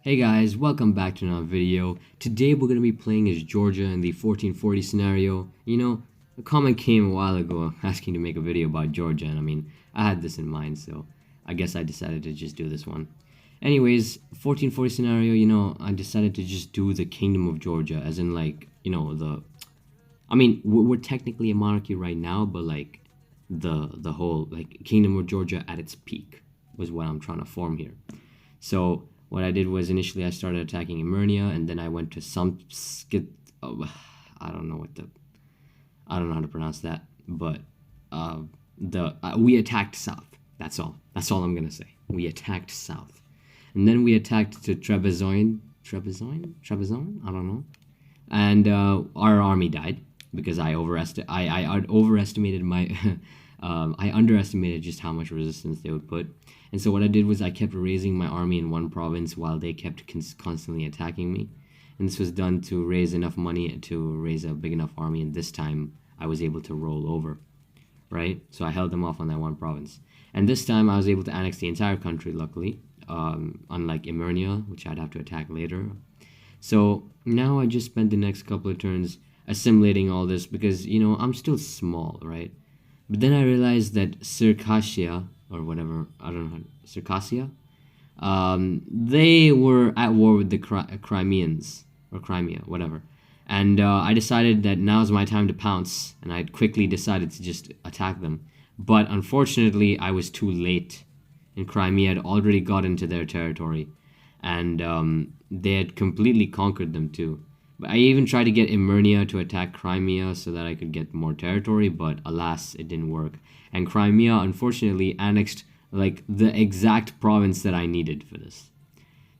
Hey guys, welcome back to another video. Today we're going to be playing as Georgia in the 1440 scenario. A comment came a while ago asking to make a video about Georgia, and I had this in mind, so I guess I decided to just do this one. Anyways, 1440 scenario, I decided to just do the Kingdom of Georgia, as in we're technically a monarchy right now, but the whole Kingdom of Georgia at its peak was what I'm trying to form here. So what I did was initially I started attacking Emernia, and then I went to I don't know how to pronounce that, but we attacked south. That's all. That's all I'm gonna say. We attacked south, and then we attacked to Trebizond. I don't know. And our army died because I overestimated my I underestimated just how much resistance they would put. And so what I did was I kept raising my army in one province while they kept constantly attacking me. And this was done to raise enough money to raise a big enough army, and this time I was able to roll over, right? So I held them off on that one province. And this time I was able to annex the entire country, luckily, unlike Emernia, which I'd have to attack later. So now I just spent the next couple of turns assimilating all this because, I'm still small, right? But then I realized that Circassia, or whatever, I don't know, Circassia, they were at war with the Crimeans, or Crimea, whatever. And I decided that now's my time to pounce, and I quickly decided to just attack them. But unfortunately, I was too late, and Crimea had already got into their territory, and they had completely conquered them too. But I even tried to get Emernia to attack Crimea so that I could get more territory, but alas, it didn't work. And Crimea, unfortunately, annexed the exact province that I needed for this.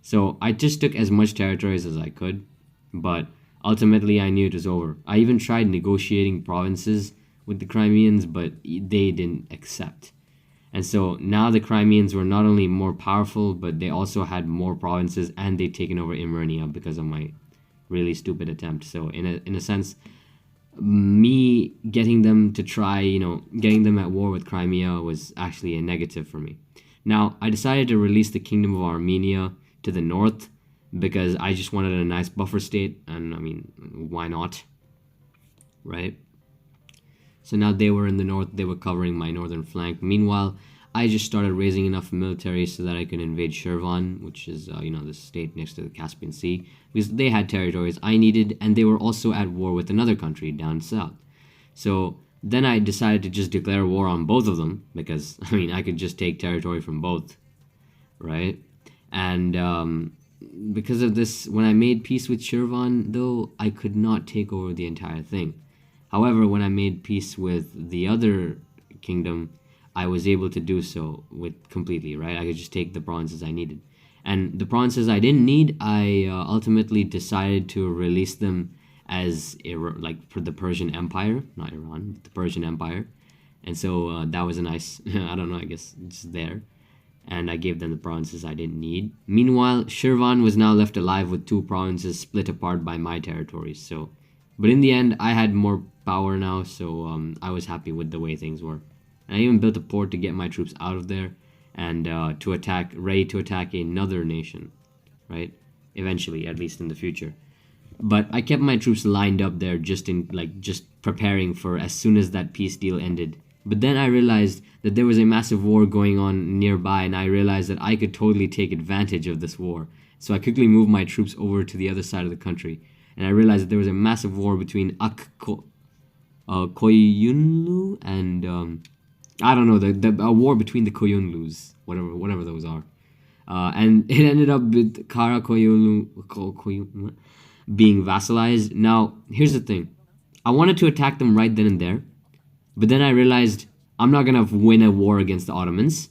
So I just took as much territories as I could, but ultimately I knew it was over. I even tried negotiating provinces with the Crimeans, but they didn't accept. And so now the Crimeans were not only more powerful, but they also had more provinces, and they'd taken over Emernia because of my really stupid attempt. So in a sense, me getting them to try, getting them at war with Crimea was actually a negative for me. Now, I decided to release the Kingdom of Armenia to the north because I just wanted a nice buffer state, and why not, right? So now they were in the north, they were covering my northern flank. Meanwhile, I just started raising enough military so that I could invade Shirvan, which is, the state next to the Caspian Sea, because they had territories I needed, and they were also at war with another country down south. So then I decided to just declare war on both of them, because, I could just take territory from both, right? And because of this, when I made peace with Shirvan, though, I could not take over the entire thing. However, when I made peace with the other kingdom, I was able to do so with completely, right? I could just take the provinces I needed. And the provinces I didn't need, I ultimately decided to release them as for the Persian Empire, not Iran, but the Persian Empire. And so that was a nice, I don't know, I guess just there. And I gave them the provinces I didn't need. Meanwhile, Shirvan was now left alive with two provinces split apart by my territories. So, but in the end, I had more power now, so I was happy with the way things were. And I even built a port to get my troops out of there and ready to attack another nation, right? Eventually, at least in the future. But I kept my troops lined up there just preparing for as soon as that peace deal ended. But then I realized that there was a massive war going on nearby, and I realized that I could totally take advantage of this war. So I quickly moved my troops over to the other side of the country, and I realized that there was a massive war between Koyunlu and I don't know, a war between the Koyunlus, whatever those are. And it ended up with Kara Koyunlu being vassalized. Now, here's the thing. I wanted to attack them right then and there, but then I realized I'm not going to win a war against the Ottomans.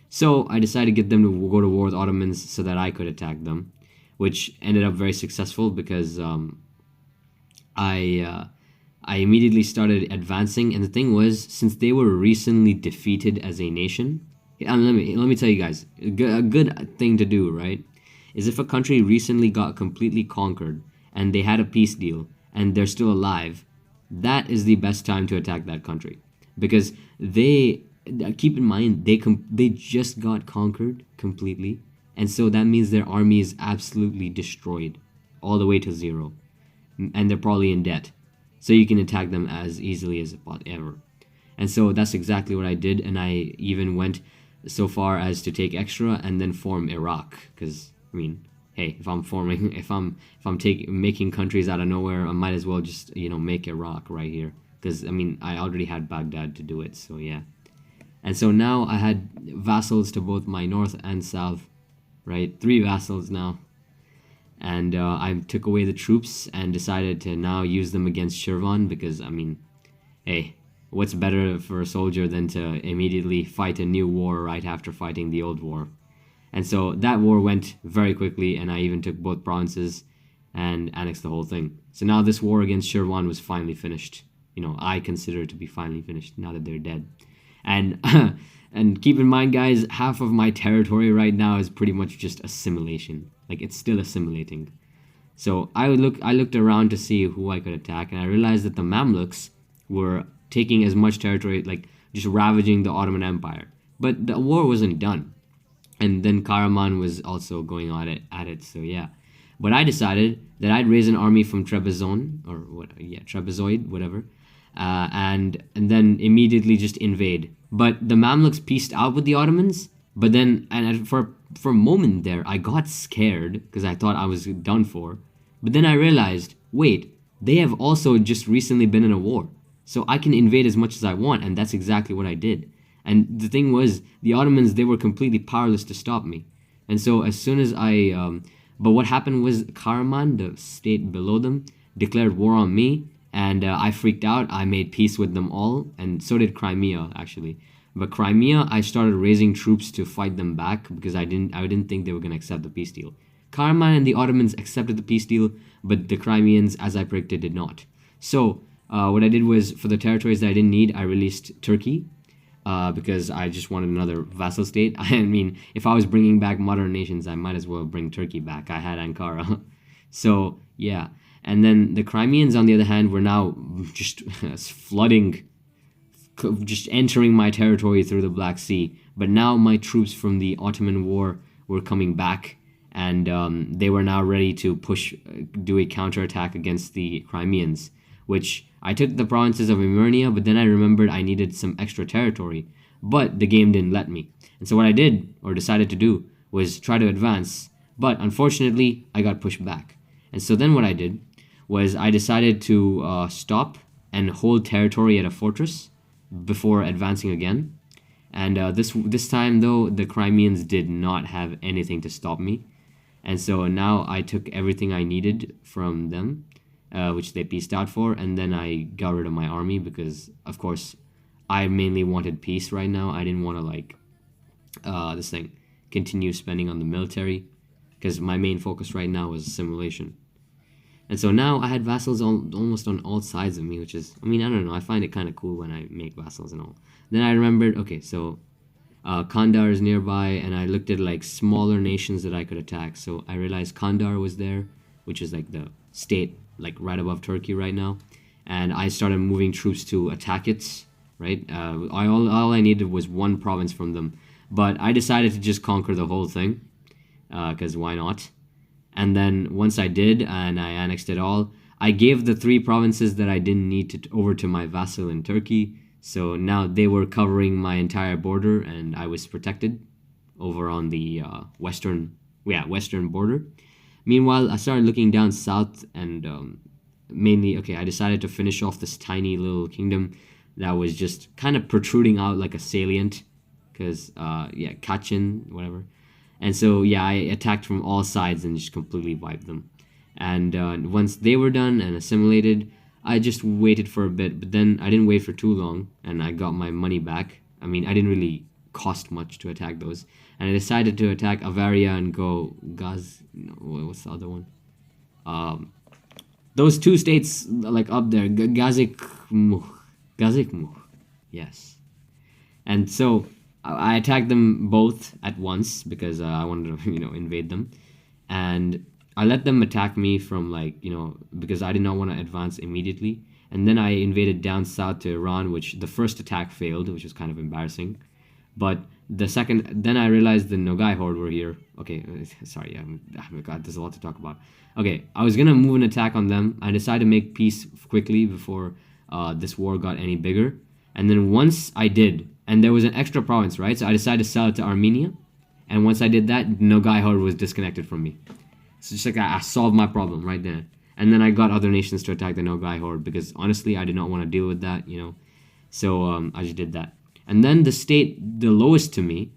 So I decided to get them to go to war with Ottomans so that I could attack them, which ended up very successful because I immediately started advancing, and the thing was, since they were recently defeated as a nation, and let me tell you guys, a good thing to do, right, is if a country recently got completely conquered and they had a peace deal and they're still alive, that is the best time to attack that country, because keep in mind they just got conquered completely, And so that means their army is absolutely destroyed, all the way to zero. And they're probably in debt. So you can attack them as easily as ever. And so that's exactly what I did. And I even went so far as to take extra and then form Iraq. Because, I mean, hey, if I'm making countries out of nowhere, I might as well just, make Iraq right here. Because, I mean, I already had Baghdad to do it. So, yeah. And so now I had vassals to both my north and south, right? 3 vassals now. And I took away the troops and decided to now use them against Shirvan because, I mean, hey, what's better for a soldier than to immediately fight a new war right after fighting the old war? And so that war went very quickly, and I even took both provinces and annexed the whole thing. So now this war against Shirvan was finally finished. I consider it to be finally finished now that they're dead. And and keep in mind, guys, half of my territory right now is pretty much just assimilation. Like, it's still assimilating. So I looked around to see who I could attack, and I realized that the Mamluks were taking as much territory, like just ravaging the Ottoman Empire. But the war wasn't done. And then Karaman was also going on at it. So yeah. But I decided that I'd raise an army from Trebizond, or Trebezoid, whatever, and then immediately just invade. But the Mamluks pieced out with the Ottomans. But then, and for a moment there, I got scared because I thought I was done for. But then I realized, wait, they have also just recently been in a war, so I can invade as much as I want, and that's exactly what I did. And the thing was, the Ottomans, they were completely powerless to stop me. And so as soon as but what happened was Karaman, the state below them, declared war on me, and I freaked out. I made peace with them all, and so did Crimea, actually. But Crimea, I started raising troops to fight them back because I didn't think they were going to accept the peace deal. Karaman and the Ottomans accepted the peace deal, but the Crimeans, as I predicted, did not. So what I did was, for the territories that I didn't need, I released Turkey because I just wanted another vassal state. I mean, if I was bringing back modern nations, I might as well bring Turkey back. I had Ankara. So, yeah. And then the Crimeans, on the other hand, were now just flooding, just entering my territory through the Black Sea. But now my troops from the Ottoman War were coming back, and they were now ready to do a counterattack against the Crimeans, which I took the provinces of Emirnia, but then I remembered I needed some extra territory, but the game didn't let me. And so what I did, or decided to do, was try to advance, but unfortunately, I got pushed back. And so then what I did was I decided to stop and hold territory at a fortress before advancing again. And this time, though, the Crimeans did not have anything to stop me. And so now I took everything I needed from them, which they pieced out for, and then I got rid of my army because, of course, I mainly wanted peace right now. I didn't want to, continue spending on the military because my main focus right now was assimilation. And so now I had vassals almost on all sides of me, which is, I mean, I don't know, I find it kind of cool when I make vassals and all. Then I remembered, okay, so Kandar is nearby, and I looked at like smaller nations that I could attack. So I realized Kandar was there, which is like the state like right above Turkey right now, and I started moving troops to attack it. Right, all I needed was one province from them, but I decided to just conquer the whole thing, because why not? And then once I did, and I annexed it all, I gave the 3 provinces that I didn't need over to my vassal in Turkey. So now they were covering my entire border, and I was protected over on the western border. Meanwhile, I started looking down south, and I decided to finish off this tiny little kingdom that was just kind of protruding out like a salient, because Kachin, whatever. And so I attacked from all sides and just completely wiped them. And once they were done and assimilated, I just waited for a bit, but then I didn't wait for too long, and I got my money back. I mean, I didn't really cost much to attack those, and I decided to attack Avaria and go what's the other one? Those 2 states like up there, Gazikmuh, yes. And so I attacked them both at once because I wanted to invade them, and I let them attack me from because I did not want to advance immediately. And then I invaded down south to Iran, which the first attack failed, which was kind of embarrassing. But then I realized the Nogai horde were here. Okay, sorry, God, there's a lot to talk about. Okay, I was gonna move an attack on them. I decided to make peace quickly before this war got any bigger. And then once I did, and there was an extra province, right? So I decided to sell it to Armenia. And once I did that, Nogai horde was disconnected from me. So just like I solved my problem right there. And then I got other nations to attack the Nogai horde because honestly, I did not want to deal with that, So I just did that. And then the state, the lowest to me,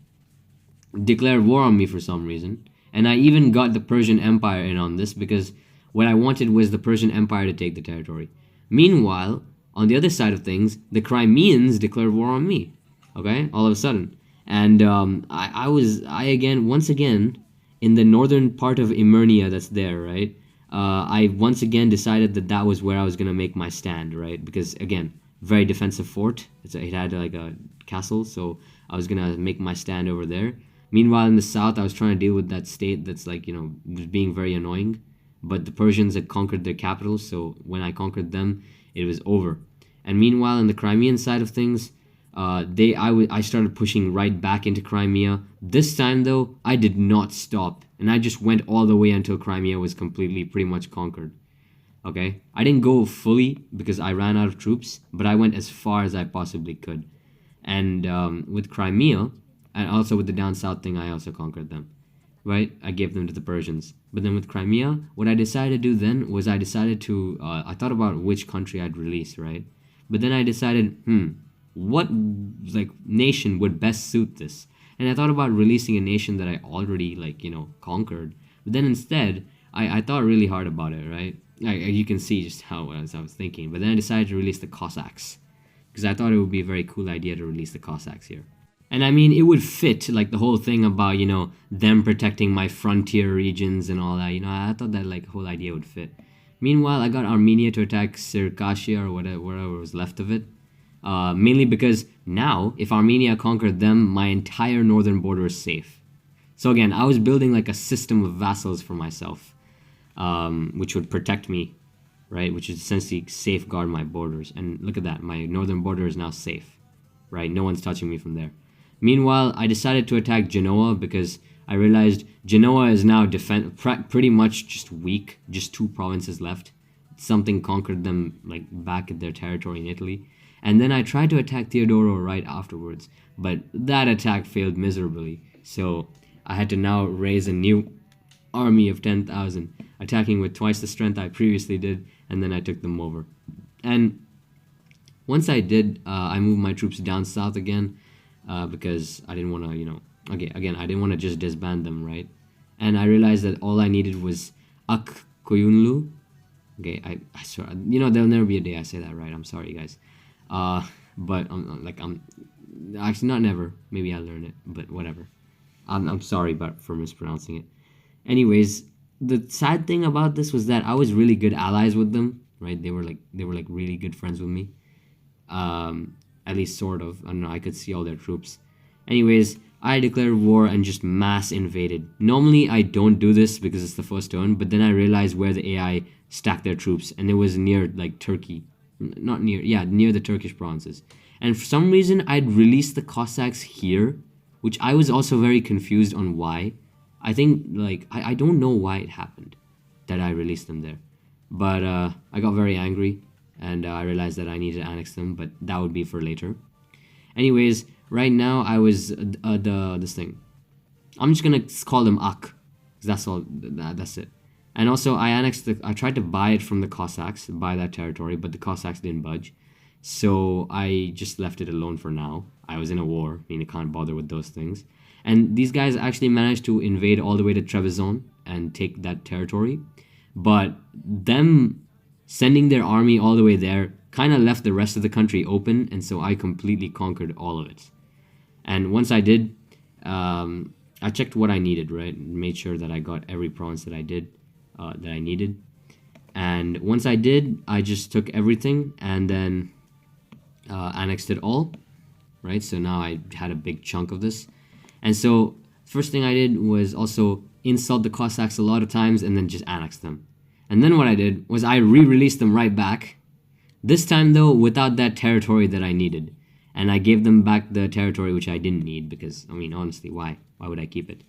declared war on me for some reason. And I even got the Persian Empire in on this because what I wanted was the Persian Empire to take the territory. Meanwhile, on the other side of things, the Crimeans declared war on me. Okay, all of a sudden. And once again, in the northern part of Emirnia that's there, right? I once again decided that was where I was going to make my stand, right? Because, again, very defensive fort. It had like a castle, so I was going to make my stand over there. Meanwhile, in the south, I was trying to deal with that state that's like, was being very annoying. But the Persians had conquered their capital, so when I conquered them, it was over. And meanwhile, in the Crimean side of things, I started pushing right back into Crimea. This time, though, I did not stop. And I just went all the way until Crimea was completely, pretty much conquered. Okay? I didn't go fully because I ran out of troops, but I went as far as I possibly could. And with Crimea, and also with the down south thing, I also conquered them. Right? I gave them to the Persians. But then with Crimea, what I decided to do then was I thought about which country I'd release, right? But then I decided, what nation would best suit this? And I thought about releasing a nation that I already conquered. But then instead, I thought really hard about it, right? You can see just how I was thinking. But then I decided to release the Cossacks because I thought it would be a very cool idea to release the Cossacks here. And I mean, it would fit like the whole thing about them protecting my frontier regions and all that. I thought that whole idea would fit. Meanwhile, I got Armenia to attack Circassia or whatever was left of it. Mainly because now, if Armenia conquered them, my entire northern border is safe. So again, I was building like a system of vassals for myself, which would protect me, right? Which would essentially safeguard my borders. And look at that, my northern border is now safe, right? No one's touching me from there. Meanwhile, I decided to attack Genoa because I realized Genoa is now pretty much just weak, just 2 provinces left. Something conquered them back at their territory in Italy. And then I tried to attack Theodoro right afterwards, but that attack failed miserably. So I had to now raise a new army of 10,000, attacking with twice the strength I previously did, and then I took them over. And once I did, I moved my troops down south again, because I didn't want to, I didn't want to just disband them, right? And I realized that all I needed was Ak Koyunlu. Okay, I swear, there'll never be a day I say that right. I'm sorry, guys. But I'm actually not never. Maybe I'll learn it, but whatever. I'm sorry for mispronouncing it. Anyways, the sad thing about this was that I was really good allies with them, right? They were really good friends with me. At least sort of. I don't know, I could see all their troops. Anyways, I declared war and just mass invaded. Normally I don't do this because it's the first turn, but then I realized where the AI stacked their troops, and it was near Turkey. Near the Turkish provinces. And for some reason, I'd released the Cossacks here, which I was also very confused on why. I think, I don't know why it happened that I released them there. But I got very angry, and I realized that I needed to annex them, but that would be for later. Anyways, right now, I was this thing. I'm just gonna call them Ak, because that's all, that's it. And also, I tried to buy it from the Cossacks, buy that territory, but the Cossacks didn't budge. So I just left it alone for now. I was in a war, I can't bother with those things. And these guys actually managed to invade all the way to Trebizond and take that territory. But them sending their army all the way there kind of left the rest of the country open, and so I completely conquered all of it. And once I did, I checked what I needed, right? Made sure that I got every province that I needed. And once I did, I just took everything and then annexed it all, right? So now I had a big chunk of this. And so first thing I did was also insult the Cossacks a lot of times and then just annex them. And then what I did was I re-released them right back. This time though, without that territory that I needed. and I gave them back the territory which I didn't need, because, I mean, honestly, why would I keep it?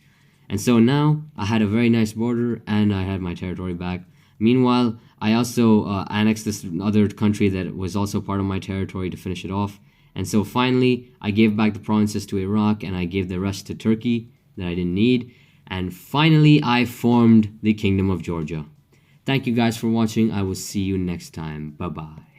And so now I had a very nice border, and I had my territory back. Meanwhile, I also annexed this other country that was also part of my territory to finish it off. And so finally, I gave back the provinces to Iraq, and I gave the rest to Turkey that I didn't need. And finally, I formed the Kingdom of Georgia. Thank you guys for watching. I will see you next time. Bye-bye.